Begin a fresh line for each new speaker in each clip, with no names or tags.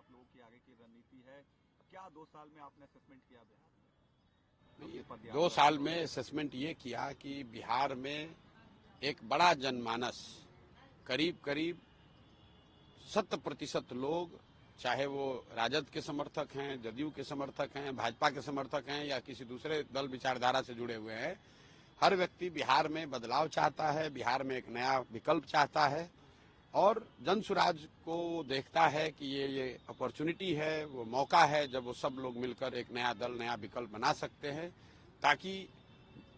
आप लोगों की आगे की रणनीति है? क्या 2 साल में आपने असेसमेंट किया बिहार में?
2 साल में असेसमेंट ये किया कि बिहार में एक बड़ा जनमानस करीब करीब 100% लोग, चाहे वो राजद के समर्थक हैं, जदयू के समर्थक हैं, भाजपा के समर्थक हैं या किसी दूसरे दल विचारधारा से जुड़े हुए हैं, हर व्यक्ति बिहार में बदलाव चाहता है, बिहार में एक नया विकल्प चाहता है और जन सुराज को देखता है कि ये अपॉर्चुनिटी है, वो मौका है जब वो सब लोग मिलकर एक नया दल, नया विकल्प बना सकते हैं, ताकि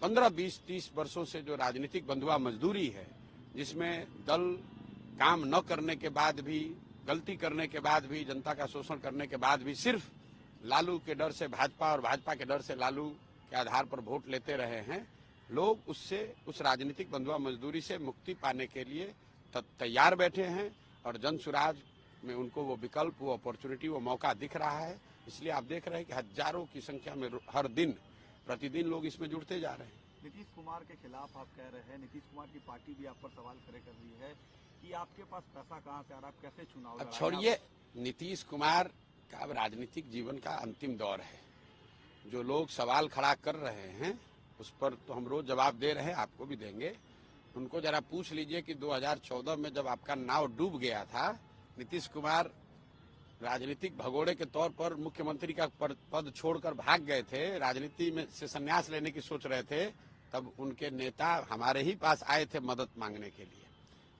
15, 20, 30 वर्षों से जो राजनीतिक बंधुआ मजदूरी है, जिसमें दल काम न करने के बाद भी, गलती करने के बाद भी, जनता का शोषण करने के बाद भी सिर्फ लालू के डर से भाजपा और भाजपा के डर से लालू के आधार पर वोट लेते रहे हैं, लोग उससे, उस राजनीतिक बंधुआ मजदूरी से मुक्ति पाने के लिए तैयार बैठे हैं और जन सुराज में उनको वो विकल्प, वो अपॉर्चुनिटी, वो मौका दिख रहा है। इसलिए आप देख रहे हैं कि हजारों की संख्या में हर दिन प्रतिदिन लोग इसमें जुड़ते जा रहे हैं।
नीतीश कुमार के खिलाफ आप कह रहे हैं, नीतीश कुमार की पार्टी भी आप पर सवाल खड़े कर रही है कि आपके पास पैसा कहां से आ रहा है, आप कैसे चुनाव लड़ा?
छोड़िए, नीतीश कुमार का अब राजनीतिक जीवन का अंतिम दौर है। जो लोग सवाल खड़ा कर रहे हैं उस पर तो हम रोज जवाब दे रहे हैं, आपको भी देंगे। उनको जरा पूछ लीजिए कि 2014 में जब आपका नाव डूब गया था, नीतीश कुमार राजनीतिक भगोड़े के तौर पर मुख्यमंत्री का पद छोड़कर भाग गए थे, राजनीति में से संन्यास लेने की सोच रहे थे, तब उनके नेता हमारे ही पास आए थे मदद मांगने के लिए।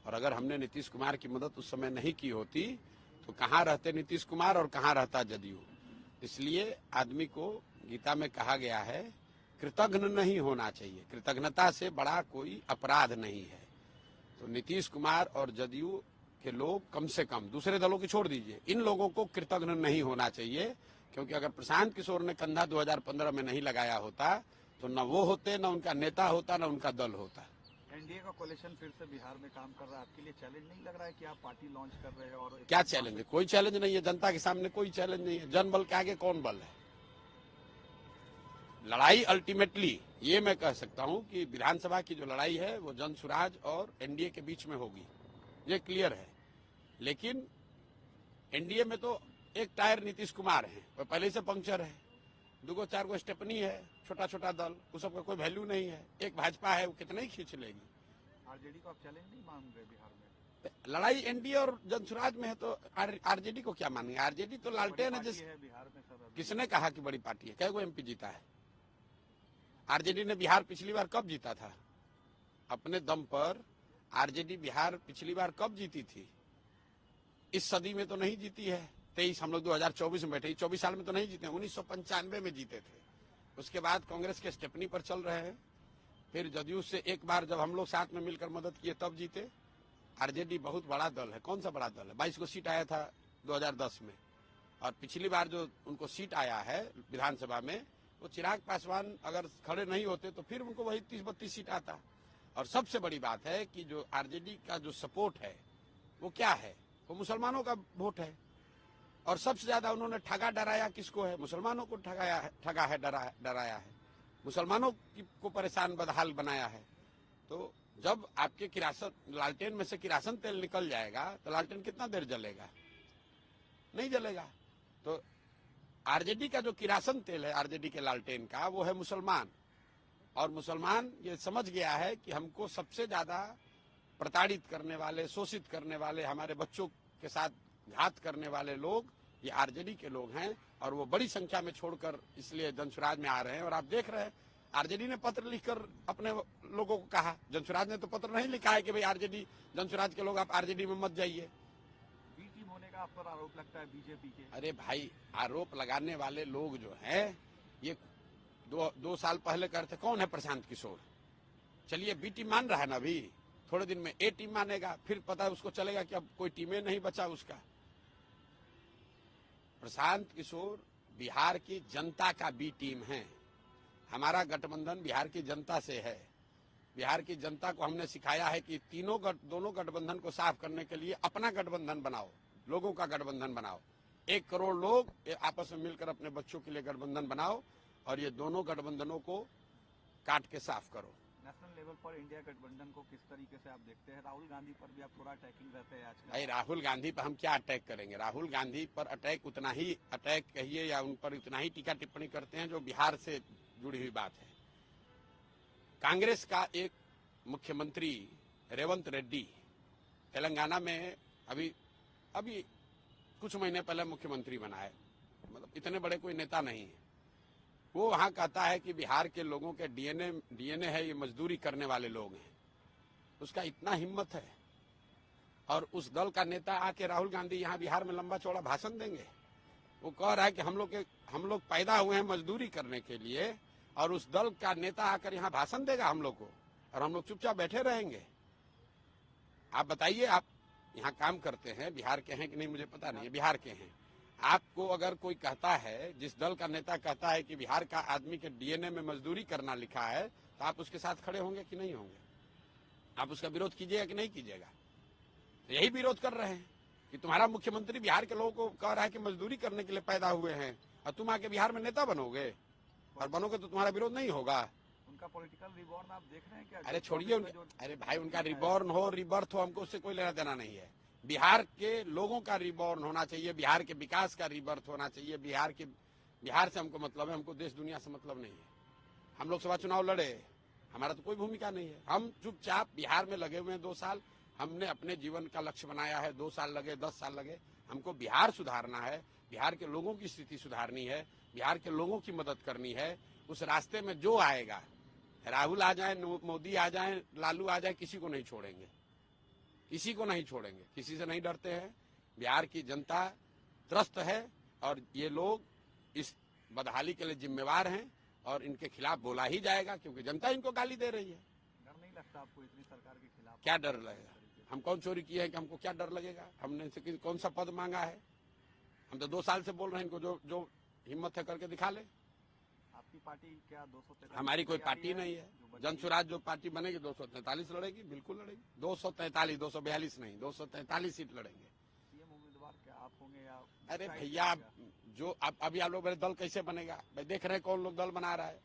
और अगर हमने नीतीश कुमार की मदद उस समय नहीं की होती तो कहाँ रहते नीतीश कुमार और कहाँ रहता जदयू। इसलिए आदमी को गीता में कहा गया है, कृतज्ञ नहीं होना चाहिए, कृतज्ञता से बड़ा कोई अपराध नहीं है। तो नीतीश कुमार और जदयू के लोग कम से कम, दूसरे दलों की छोड़ दीजिए, इन लोगों को कृतज्ञ नहीं होना चाहिए, क्योंकि अगर प्रशांत किशोर ने कंधा 2015 में नहीं लगाया होता तो न वो होते, न उनका नेता होता, न उनका दल होता।
एनडीए का कोalition फिर से बिहार में काम कर रहा है, आपके लिए चैलेंज नहीं लग रहा है कि आप पार्टी लॉन्च कर रहे हैं? और
क्या चैलेंज है? कोई चैलेंज नहीं है, जनता के सामने कोई चैलेंज नहीं है। जन बल के आगे कौन बल है? लड़ाई अल्टीमेटली ये मैं कह सकता हूं कि विधानसभा की जो लड़ाई है वो जन सुराज और एनडीए के बीच में होगी, ये क्लियर है। लेकिन एनडीए में तो एक टायर नीतीश कुमार है, वो पहले से पंक्चर है, 2 4 गो स्टेपनी है, छोटा छोटा दल, उस सबका कोई वैल्यू नहीं है। एक भाजपा है, वो कितना ही खींच लेगी।
आरजेडी को आप चैलेंज नहीं मान रहे बिहार में?
लड़ाई एनडीए और जनसुराज में है तो आरजेडी को क्या मानेंगे? आरजेडी तो लालटेन है। जिस
बिहार में सर,
किसने कहा कि बड़ी पार्टी है? कैगो एमपी जीता है? आरजेडी ने बिहार पिछली बार कब जीता था? अपने दम पर आरजेडी बिहार पिछली बार कब जीती थी? इस सदी में तो नहीं जीती है। 23 हम लोग 2024 में बैठे, 24 साल में तो नहीं जीते, 1995 में जीते थे। उसके बाद कांग्रेस के स्टेपनी पर चल रहे हैं, फिर जदयू से एक बार जब हम लोग साथ में मिलकर मदद किए तब जीते। आरजेडी बहुत बड़ा दल है। कौन सा बड़ा दल है? 22 को सीट आया था 2010 में, और पिछली बार जो उनको सीट आया है विधानसभा में, वो चिराग पासवान अगर खड़े नहीं होते तो फिर उनको वही 30-32 सीट आता। और सबसे बड़ी बात है कि जो आरजेडी का जो सपोर्ट है वो क्या है? वो मुसलमानों का वोट है। और सबसे ज्यादा उन्होंने ठगा डराया किसको है? मुसलमानों को ठगा है, डराया है, मुसलमानों को परेशान बदहाल बनाया है। तो जब आपके किरासन, लालटेन में से किरासन तेल निकल जाएगा तो लालटेन कितना देर जलेगा? नहीं जलेगा। तो आरजेडी का जो किरासन तेल है, आरजेडी के लालटेन का, वो है मुसलमान। और मुसलमान ये समझ गया है कि हमको सबसे ज्यादा प्रताड़ित करने वाले, शोषित करने वाले, हमारे बच्चों के साथ घात करने वाले लोग ये आरजेडी के लोग हैं। और वो बड़ी संख्या में छोड़कर इसलिए जनसुराज में आ रहे हैं। और आप देख रहे हैं आरजेडी ने पत्र लिखकर अपने लोगों को कहा, जनसुराज ने तो पत्र नहीं लिखा है कि भाई आरजेडी, जनसुराज के लोग आप आरजेडी में मत जाइए।
बी टीम होने का आप पर आरोप लगता है बीजेपी के?
अरे भाई, आरोप लगाने वाले लोग जो हैं ये 2 साल पहले करते। कौन है? प्रशांत किशोर। चलिए बी टीम मान रहा है ना, अभी थोड़े दिन में ए टीम मानेगा, फिर पता है उसको चलेगा कि अब कोई टीमें नहीं बचा उसका। प्रशांत किशोर बिहार की जनता का बी टीम है। हमारा गठबंधन बिहार की जनता से है। बिहार की जनता को हमने सिखाया है कि दोनों गठबंधन को साफ करने के लिए अपना गठबंधन बनाओ, लोगों का गठबंधन बनाओ। 1 करोड़ लोग आपस में मिलकर अपने बच्चों के लिए गठबंधन बनाओ और ये दोनों गठबंधनों को काट के साफ करो।
नेशनल लेवल पर इंडिया गठबंधन को किस तरीके से आप देखते हैं? राहुल गांधी पर भी आप थोड़ा अटैकिंग रहते हैं आजकल।
भाई राहुल गांधी पर हम क्या अटैक करेंगे? राहुल गांधी पर अटैक उतना ही अटैक कहिए या उन पर उतना ही टीका टिप्पणी करते हैं जो बिहार से जुड़ी हुई बात है। कांग्रेस का एक मुख्यमंत्री रेवंत रेड्डी तेलंगाना में अभी कुछ महीने पहले मुख्यमंत्री बना है, मतलब इतने बड़े कोई नेता नहीं है। वो वहां कहता है कि बिहार के लोगों के डीएनए है, ये मजदूरी करने वाले लोग हैं। उसका इतना हिम्मत है और उस दल का नेता आके राहुल गांधी यहाँ बिहार में लंबा चौड़ा भाषण देंगे। वो कह रहा है कि हम लोग पैदा हुए हैं मजदूरी करने के लिए और उस दल का नेता आकर यहाँ भाषण देगा हम लोग को और हम लोग चुपचाप बैठे रहेंगे। आप बताइए, आप यहाँ काम करते हैं, बिहार के हैं कि नहीं मुझे पता नहीं है, बिहार के हैं। आपको अगर कोई कहता है, जिस दल का नेता कहता है कि बिहार का आदमी के डीएनए में मजदूरी करना लिखा है, तो आप उसके साथ खड़े होंगे कि नहीं होंगे? आप उसका विरोध कीजिएगा कि नहीं कीजिएगा? तो यही विरोध कर रहे हैं कि तुम्हारा मुख्यमंत्री बिहार के लोगों को कह रहा है कि मजदूरी करने के लिए पैदा हुए हैं और तुम आके बिहार में नेता बनोगे, और बनोगे तो तुम्हारा विरोध नहीं होगा।
उनका पॉलिटिकल रिबॉर्न आप देख रहे हैं क्या?
अरे छोड़िए, अरे भाई उनका रिबॉर्न हो रिबर्थ हो, हमको उससे कोई लेना देना नहीं है। बिहार के लोगों का रिबॉर्न होना चाहिए, बिहार के विकास का रिबर्थ होना चाहिए। बिहार से हमको मतलब है, हमको देश दुनिया से मतलब नहीं है। हम लोकसभा चुनाव लड़े, हमारा तो कोई भूमिका नहीं है। हम चुपचाप बिहार में लगे हुए हैं 2 साल। हमने अपने जीवन का लक्ष्य बनाया है, 2 साल लगे 10 साल लगे, हमको बिहार सुधारना है, बिहार के लोगों की स्थिति सुधारनी है, बिहार के लोगों की मदद करनी है। उस रास्ते में जो आएगा, राहुल आ जाए, मोदी आ जाए, लालू आ जाए, किसी को नहीं छोड़ेंगे, किसी को नहीं छोड़ेंगे, किसी से नहीं डरते हैं। बिहार की जनता त्रस्त है और ये लोग इस बदहाली के लिए जिम्मेवार हैं और इनके खिलाफ बोला ही जाएगा क्योंकि जनता इनको गाली दे रही है।
डर नहीं लगता आपको इतनी सरकार के खिलाफ?
क्या डर लगेगा? हम कौन चोरी किए हैं कि हमको क्या डर लगेगा? हमने इनसे कौन सा पद मांगा है? हम तो 2 साल से बोल रहे हैं, इनको जो हिम्मत है करके दिखा ले।
आपकी पार्टी क्या 243?
हमारी कोई पार्टी नहीं है। जन स्वराज जो पार्टी बनेगी 243 लड़ेगी, बिल्कुल लड़ेगी। 243, 242 नहीं, 243 सीट लड़ेंगे।
सीएम उम्मीदवार क्या आप होंगे या?
अरे भैया, जो अभी आप लोग दल कैसे बनेगा भाई? देख रहे हैं कौन लोग दल बना रहा है।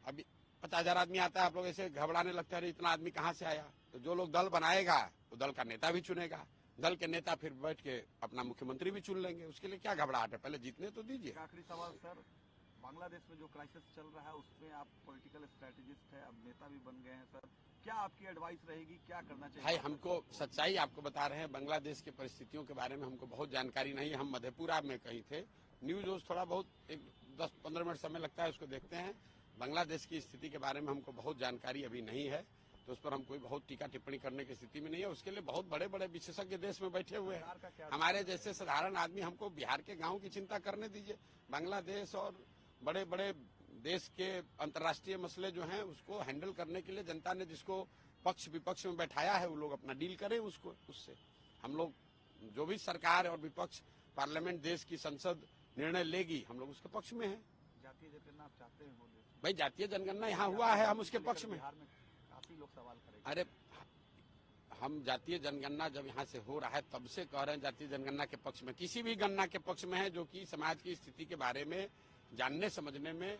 अभी 50,000 आदमी आता है, आप लोग ऐसे घबराने लगते हैं इतना आदमी कहाँ से आया? तो जो लोग दल बनाएगा वो दल का नेता भी चुनेगा, दल के नेता फिर बैठ के अपना मुख्यमंत्री भी चुन लेंगे। उसके लिए क्या घबराहट है? पहले जीतने तो दीजिए।
आखिरी सवाल सर, बांग्लादेश में जो क्राइसिस चल रहा है उसमें आप पॉलिटिकल स्ट्रेटेजिस्ट है, अब नेता भी बन गए हैं सर, क्या आपकी एडवाइस रहेगी, क्या करना चाहिए?
भाई हमको सच्चाई आपको बता रहे हैं, बांग्लादेश की परिस्थितियों के बारे में हमको बहुत जानकारी नहीं है। हम मधेपुरा में कहीं थे, न्यूज थोड़ा बहुत 10-15 मिनट समय लगता है, उसको देखते हैं। बांग्लादेश की स्थिति के बारे में हमको बहुत जानकारी अभी नहीं है, तो उस पर हम कोई बहुत टीका टिप्पणी करने की स्थिति में नहीं है। उसके लिए बहुत बड़े बड़े विशेषज्ञ देश में बैठे हुए हैं। हमारे जैसे साधारण आदमी, हमको बिहार के गाँव की चिंता करने दीजिए। बांग्लादेश और बड़े बड़े देश के अंतर्राष्ट्रीय मसले जो हैं उसको हैंडल करने के लिए जनता ने जिसको पक्ष विपक्ष में बैठाया है, वो लोग अपना डील करें उससे। हम लोग जो भी सरकार और विपक्ष, पार्लियामेंट, देश की संसद निर्णय लेगी, हम लोग उसके पक्ष में हैं।
जातीय जनगणना आप चाहते हैं?
भाई जातीय जनगणना यहाँ हुआ है, हम उसके पक्ष में।
बिहार में काफी लोग सवाल करेंगे।
अरे हम जातीय जनगणना जब यहाँ से हो रहा है तब से कह रहे हैं जातीय जनगणना के पक्ष में, किसी भी गणना के पक्ष में है जो कि समाज की स्थिति के बारे में जानने समझने में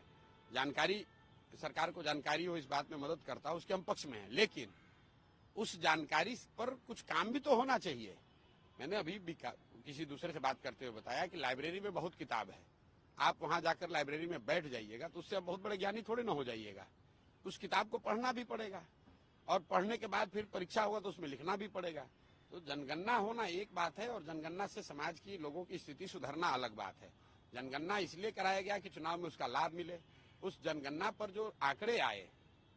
जानकारी, सरकार को जानकारी हो, इस बात में मदद करता है, उसके हम पक्ष में हैं। लेकिन उस जानकारी पर कुछ काम भी तो होना चाहिए। मैंने अभी भी किसी दूसरे से बात करते हुए बताया कि लाइब्रेरी में बहुत किताब है, आप वहां जाकर लाइब्रेरी में बैठ जाइएगा तो उससे आप बहुत बड़े ज्ञानी थोड़े ना हो जाइएगा। उस किताब को पढ़ना भी पड़ेगा और पढ़ने के बाद फिर परीक्षा होगा तो उसमें लिखना भी पड़ेगा। तो जनगणना होना एक बात है और जनगणना से समाज की लोगों की स्थिति सुधरना अलग बात है। जनगणना इसलिए कराया गया कि चुनाव में उसका लाभ मिले। उस जनगणना पर जो आंकड़े आए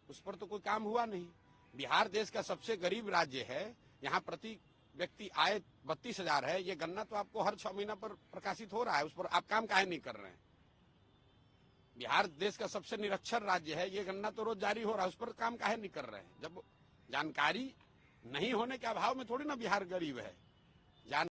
उस पर तो कोई काम हुआ नहीं। बिहार देश का सबसे गरीब राज्य है, यहाँ प्रति व्यक्ति आय 32,000 है। ये गणना तो आपको हर 6 महीना पर प्रकाशित हो रहा है, उस पर आप काम काहे नहीं कर रहे हैं? बिहार देश का सबसे निरक्षर राज्य है, ये गणना तो रोज जारी हो रहा है, उस पर काम काहे नहीं कर रहे हैं? जब जानकारी नहीं होने के अभाव में थोड़ी ना बिहार गरीब है।